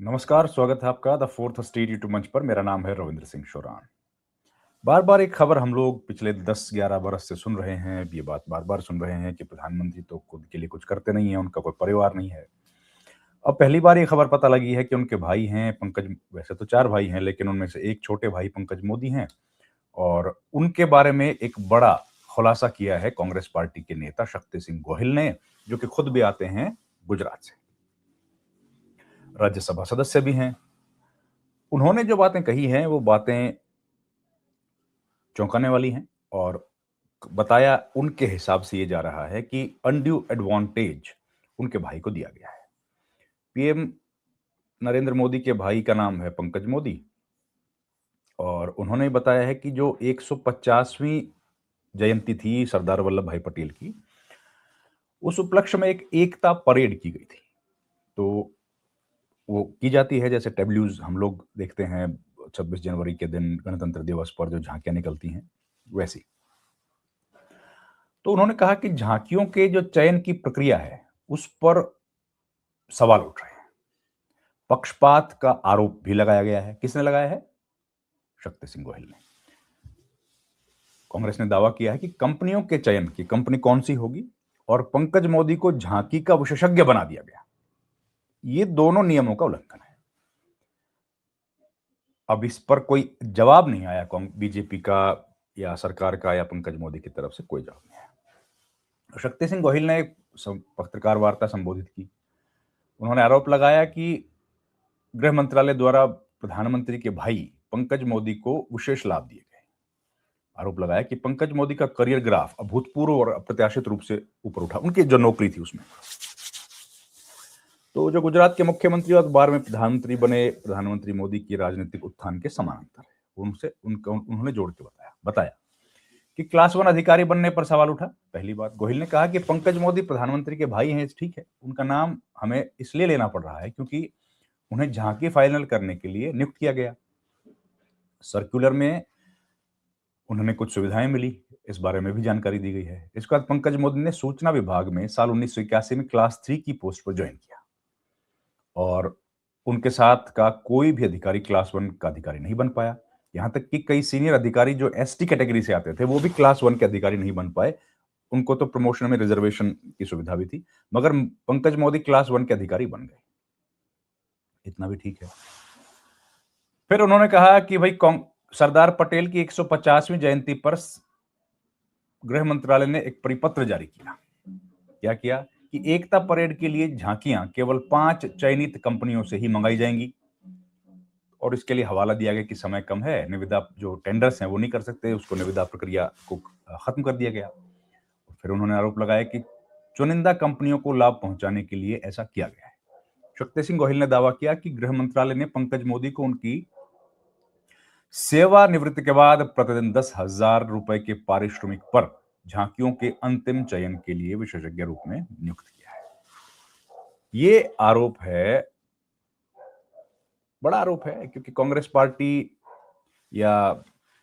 नमस्कार, स्वागत है आपका द फोर्थ स्टेट यूट्यूब मंच पर। मेरा नाम है रविंद्र सिंह शोरान। बार बार एक खबर हम लोग पिछले 10-11 बरस से सुन रहे हैं। ये बात बार बार सुन रहे हैं कि प्रधानमंत्री तो खुद के लिए कुछ करते नहीं है, उनका कोई परिवार नहीं है। अब पहली बार ये खबर पता लगी है कि उनके भाई हैं पंकज। वैसे तो 4 भाई हैं, लेकिन उनमें से एक छोटे भाई पंकज मोदी हैं और उनके बारे में एक बड़ा खुलासा किया है कांग्रेस पार्टी के नेता शक्ति सिंह गोहिल ने, जो कि खुद भी आते हैं गुजरात से, राज्यसभा सदस्य भी हैं। उन्होंने जो बातें कही हैं वो बातें चौंकाने वाली हैं और बताया उनके हिसाब से ये जा रहा है कि अनड्यू एडवांटेज उनके भाई को दिया गया है। पीएम नरेंद्र मोदी के भाई का नाम है पंकज मोदी और उन्होंने बताया है कि जो 150वीं जयंती थी सरदार वल्लभ भाई पटेल की, उस उपलक्ष्य में एक एकता परेड की गई थी। तो वो की जाती है जैसे डब्ल्यूज हम लोग देखते हैं 26 जनवरी के दिन गणतंत्र दिवस पर जो झांकियां निकलती हैं, वैसी। तो उन्होंने कहा कि झांकियों के जो चयन की प्रक्रिया है उस पर सवाल उठ रहे हैं। पक्षपात का आरोप भी लगाया गया है। किसने लगाया है? शक्ति सिंह गोहिल ने। कांग्रेस ने दावा किया है कि कंपनियों के चयन की कंपनी कौन सी होगी और पंकज मोदी को झांकी का विशेषज्ञ बना दिया गया। ये दोनों नियमों का उल्लंघन है। अब इस पर कोई जवाब नहीं आया बीजेपी का या सरकार का या पंकज मोदी की तरफ से कोई जवाब नहीं आया। शक्ति सिंह गोहिल ने पत्रकार वार्ता संबोधित की। उन्होंने आरोप लगाया कि गृह मंत्रालय द्वारा प्रधानमंत्री के भाई पंकज मोदी को विशेष लाभ दिए गए। आरोप लगाया कि पंकज मोदी का करियर ग्राफ अभूतपूर्व और अप्रत्याशित रूप से ऊपर उठा, उनकी जो नौकरी थी उसमें। तो जो गुजरात के मुख्यमंत्री और बाद में प्रधानमंत्री बने, प्रधानमंत्री मोदी की राजनीतिक उत्थान के समानांतर है। उन्होंने जोड़ के बताया कि क्लास 1 अधिकारी बनने पर सवाल उठा। पहली बात, गोहिल ने कहा कि पंकज मोदी प्रधानमंत्री के भाई हैं, ठीक है, उनका नाम हमें इसलिए लेना पड़ रहा है क्योंकि उन्हें झांकी फाइनल करने के लिए नियुक्त किया गया। सर्कुलर में उन्हें कुछ सुविधाएं मिली, इस बारे में भी जानकारी दी गई है। इसके बाद पंकज मोदी ने सूचना विभाग में साल 1981 में क्लास 3 की पोस्ट पर ज्वाइन किया और उनके साथ का कोई भी अधिकारी क्लास 1 का अधिकारी नहीं बन पाया। यहां तक कि कई सीनियर अधिकारी जो एसटी कैटेगरी से आते थे वो भी क्लास 1 के अधिकारी नहीं बन पाए। उनको तो प्रमोशन में रिजर्वेशन की सुविधा भी थी, मगर पंकज मोदी क्लास 1 के अधिकारी बन गए। इतना भी ठीक है। फिर उन्होंने कहा कि भाई सरदार पटेल की 150वीं जयंती पर गृह मंत्रालय ने एक परिपत्र जारी किया। क्या किया कि एकता परेड के लिए झांकियां केवल 5 चयनित कंपनियों से ही मंगाई जाएंगी और इसके लिए हवाला दिया गया कि समय कम है, निविदा जो टेंडर्स हैं वो नहीं कर सकते, उसको निविदा प्रक्रिया को खत्म कर दिया गया। फिर उन्होंने आरोप लगाया कि चुनिंदा कंपनियों को लाभ पहुंचाने के लिए ऐसा किया गया है। शक्ति सिंह गोहिल ने दावा किया कि गृह मंत्रालय ने पंकज मोदी को उनकी सेवानिवृत्ति के बाद प्रतिदिन 10,000 रुपए के पारिश्रमिक पर झांकियों के अंतिम चयन के लिए विशेषज्ञ रूप में नियुक्त किया है। ये आरोप है, बड़ा आरोप है, क्योंकि कांग्रेस पार्टी या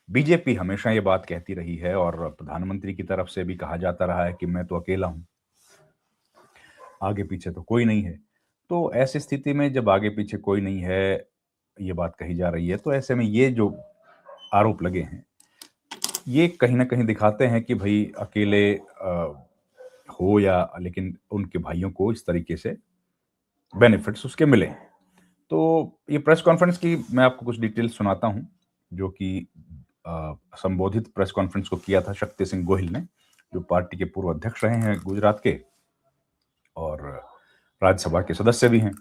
बीजेपी हमेशा ये बात कहती रही है और प्रधानमंत्री की तरफ से भी कहा जाता रहा है कि मैं तो अकेला हूं, आगे पीछे तो कोई नहीं है। तो ऐसी स्थिति में जब आगे पीछे कोई नहीं है, ये बात कही जा रही है, तो ऐसे में ये जो आरोप लगे हैं ये कहीं ना कहीं दिखाते हैं कि भाई अकेले हो या, लेकिन उनके भाइयों को इस तरीके से बेनिफिट्स उसके मिले हैं। तो ये प्रेस कॉन्फ्रेंस की मैं आपको कुछ डिटेल्स सुनाता हूं, जो कि संबोधित प्रेस कॉन्फ्रेंस को किया था शक्ति सिंह गोहिल ने, जो पार्टी के पूर्व अध्यक्ष रहे हैं गुजरात के और राज्यसभा के सदस्य भी हैं।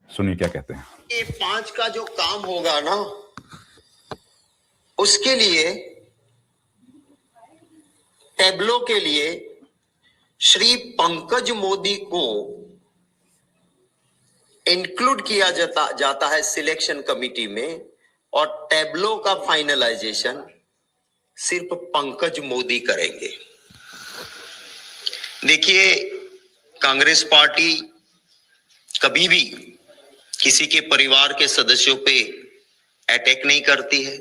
सुनिए क्या कहते हैं। ये 5 का जो काम होगा ना, उसके लिए टेब्लो के लिए श्री पंकज मोदी को इंक्लूड किया जाता है सिलेक्शन कमिटी में और टेब्लो का फाइनलाइजेशन सिर्फ पंकज मोदी करेंगे। देखिए, कांग्रेस पार्टी कभी भी किसी के परिवार के सदस्यों पे अटैक नहीं करती है।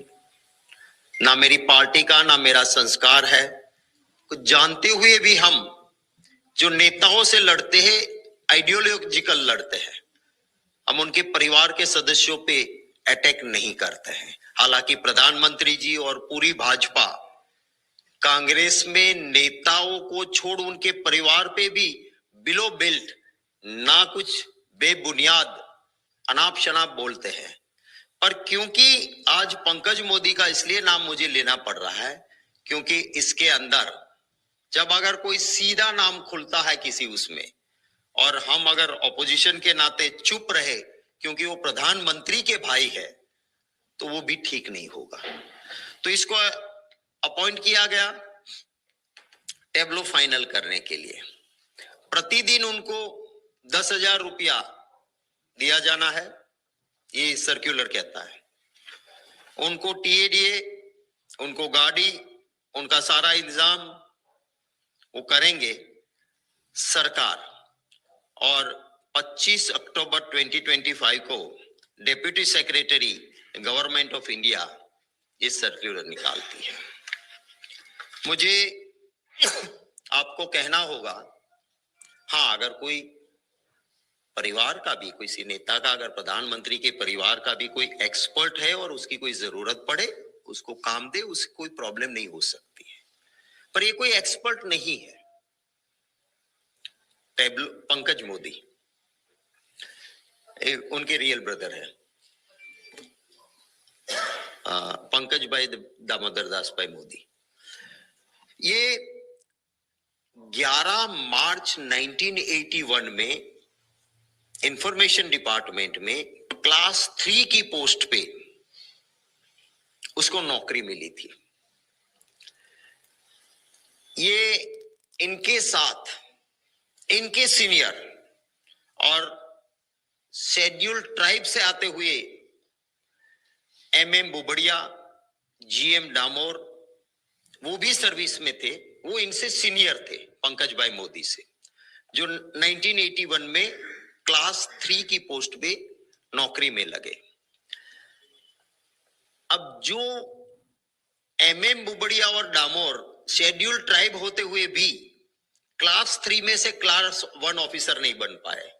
ना मेरी पार्टी का ना मेरा संस्कार है। कुछ जानते हुए भी हम जो नेताओं से लड़ते हैं, आइडियोलॉजिकल लड़ते हैं। हम उनके परिवार के सदस्यों पे अटैक नहीं करते हैं। हालांकि प्रधानमंत्री जी और पूरी भाजपा कांग्रेस में नेताओं को छोड़ उनके परिवार पे भी बिलो बेल्ट ना कुछ बेबुनियाद अनाप शनाप बोलते हैं। पर क्योंकि आज पंकज मोदी का इसलिए नाम मुझे लेना पड़ रहा है क्योंकि इसके अंदर जब अगर कोई सीधा नाम खुलता है किसी उसमें और हम अगर ऑपोजिशन के नाते चुप रहे क्योंकि वो प्रधानमंत्री के भाई है तो वो भी ठीक नहीं होगा। तो इसको अपॉइंट किया गया टेब्लो फाइनल करने के लिए। प्रतिदिन उनको 10,000 रुपया दिया जाना है, ये सर्कुलर कहता है। उनको टीएडीए, उनको गाड़ी, उनका सारा इंतजाम वो करेंगे सरकार। और 25 अक्टूबर 2025 को deputy secretary government of India ये सर्कुलर निकालती है। मुझे आपको कहना होगा, हाँ, अगर कोई परिवार का भी, किसी नेता का, अगर प्रधानमंत्री के परिवार का भी कोई एक्सपर्ट है और उसकी कोई जरूरत पड़े उसको काम दे, उसकी कोई प्रॉब्लम नहीं हो सकती है। पर ये कोई एक्सपर्ट नहीं है। पंकज मोदी उनके रियल ब्रदर है, पंकज भाई दामोदर दास भाई मोदी। ये 11 मार्च 1981 में इंफॉर्मेशन डिपार्टमेंट में क्लास 3 की पोस्ट पे उसको नौकरी मिली थी। ये इनके साथ इनके सीनियर और शेड्यूल्ड ट्राइब से आते हुए एमएम बुबड़िया, जीएम डामोर, वो भी सर्विस में थे। वो इनसे सीनियर थे पंकज भाई मोदी से, जो 1981 में क्लास 3 की पोस्ट पे नौकरी में लगे। अब जो एमएम बुबड़िया और डामोर शेड्यूल्ड ट्राइब होते हुए भी क्लास 3 में से क्लास 1 ऑफिसर नहीं बन पाए।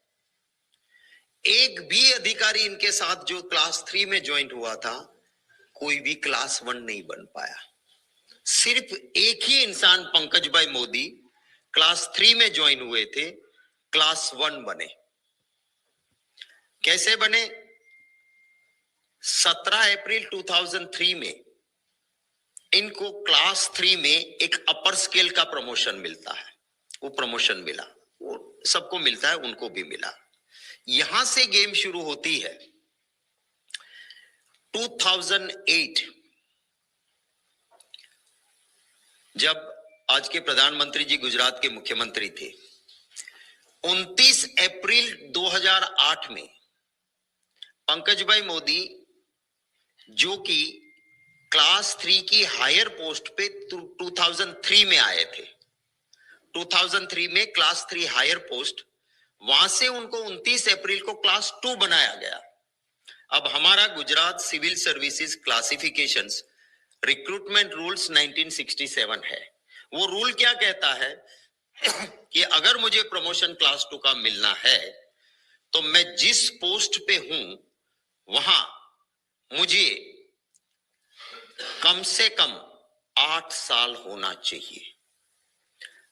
एक भी अधिकारी इनके साथ जो क्लास 3 में ज्वाइन हुआ था, कोई भी क्लास 1 नहीं बन पाया। सिर्फ एक ही इंसान पंकज भाई मोदी क्लास 3 में ज्वाइन हुए थे, क्लास 1 बने। कैसे बने? 17 अप्रैल 2003 में इनको क्लास 3 में एक अपर स्केल का प्रमोशन मिलता है। वो प्रमोशन मिला, वो सबको मिलता है, उनको भी मिला। यहां से गेम शुरू होती है। 2008 जब आज के प्रधानमंत्री जी गुजरात के मुख्यमंत्री थे, 29 अप्रैल 2008 में पंकज भाई मोदी, जो कि क्लास 3 की हायर पोस्ट पे 2003 में आए थे, 2003 में क्लास 3 हायर पोस्ट, वहां से उनको 29 अप्रैल को क्लास 2 बनाया गया। अब हमारा Gujarat civil services classifications recruitment rules 1967 है। वो रूल क्या कहता है कि अगर मुझे प्रमोशन क्लास 2 का मिलना है तो मैं जिस पोस्ट पे हूं वहां मुझे कम से कम 8 साल होना चाहिए।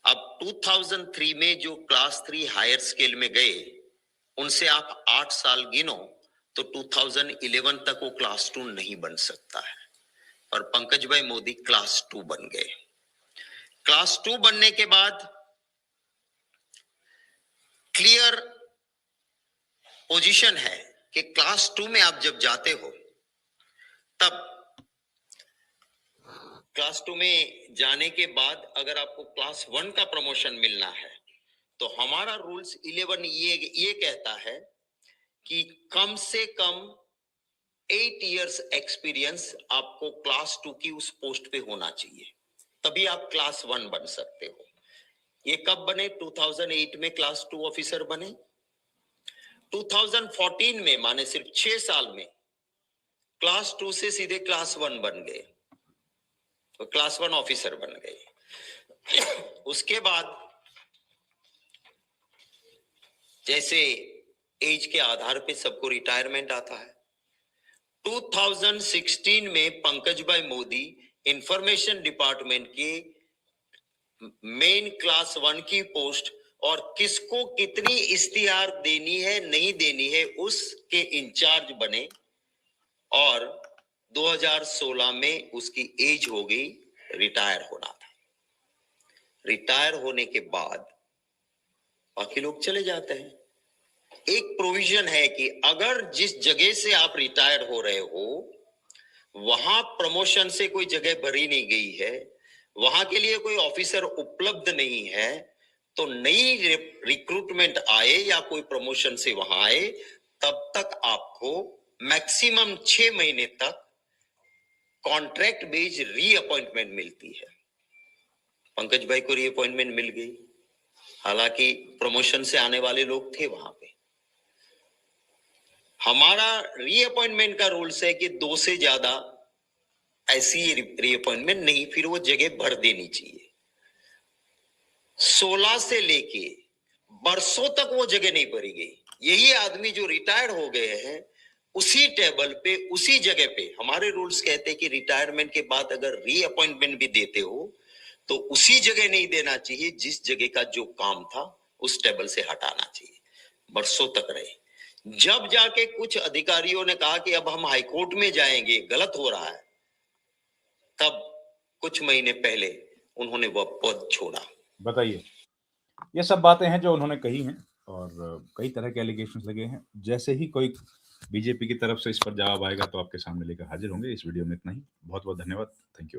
अब 2003 में जो क्लास 3 हायर स्केल में गए, उनसे आप 8 साल गिनो तो 2011 तक वो क्लास 2 नहीं बन सकता है। और पंकज भाई मोदी क्लास 2 बन गए। क्लास 2 बनने के बाद क्लियर पोजीशन है कि क्लास 2 में आप जब जाते हो, तब क्लास 2 में जाने के बाद अगर आपको क्लास 1 का प्रमोशन मिलना है तो हमारा रूल्स 11 ये कहता है कि कम से कम 8 इयर्स एक्सपीरियंस आपको क्लास 2 की उस पोस्ट पे होना चाहिए, तभी आप क्लास 1 बन सकते हो। ये कब बने? 2008 में क्लास 2 ऑफिसर बने। 2014 में, माने सिर्फ 6 साल में, क्लास 2 से सीधे क्लास 1 बन गए, तो क्लास 1 ऑफिसर बन गए। उसके बाद जैसे एज के आधार पे सबको रिटायरमेंट आता है। 2016 में पंकज भाई मोदी इंफॉर्मेशन डिपार्टमेंट के मेन क्लास 1 की पोस्ट और किसको कितनी इश्तिहार देनी है नहीं देनी है उसके इंचार्ज बने और 2016 में उसकी एज हो गई, रिटायर होना था। रिटायर होने के बाद बाकी लोग चले जाते हैं। एक प्रोविजन है कि अगर जिस जगह से आप रिटायर हो रहे हो वहां प्रमोशन से कोई जगह भरी नहीं गई है, वहां के लिए कोई ऑफिसर उपलब्ध नहीं है, तो नई रिक्रूटमेंट आए या कोई प्रमोशन से वहां आए, तब तक आपको मैक्सिमम 6 महीने तक कॉन्ट्रैक्ट बेस्ड रीअपॉइंटमेंट मिलती है। पंकज भाई को रीअपॉइंटमेंट मिल गई, हालांकि प्रमोशन से आने वाले लोग थे वहां पे। हमारा रीअपॉइंटमेंट का रूल्स है कि 2 से ज्यादा ऐसी रीअपॉइंटमेंट नहीं, फिर वो जगह भर देनी चाहिए। 16 से लेके बरसों तक वो जगह नहीं भरी गई। यही आदमी जो रिटायर हो गए हैं उसी टेबल पे उसी जगह पे, हमारे रूल्स कहते हैं कि रिटायरमेंट के बाद अगर रीअपॉइंटमेंट भी देते हो तो उसी जगह नहीं देना चाहिए जिस जगह का जो काम था उस टेबल से हटाना चाहिए। बरसों तक रहे। जब जाके कुछ अधिकारियों ने कहा कि अब हम हाईकोर्ट में जाएंगे, गलत हो रहा है, तब कुछ महीने पहले उन्होंने वह पद छोड़ा। बताइए, ये सब बातें हैं जो उन्होंने कही हैं और कई तरह के एलिगेशंस लगे हैं। जैसे ही कोई बीजेपी की तरफ से इस पर जवाब आएगा तो आपके सामने लेकर हाजिर होंगे। इस वीडियो में इतना ही। बहुत बहुत धन्यवाद। Thank you.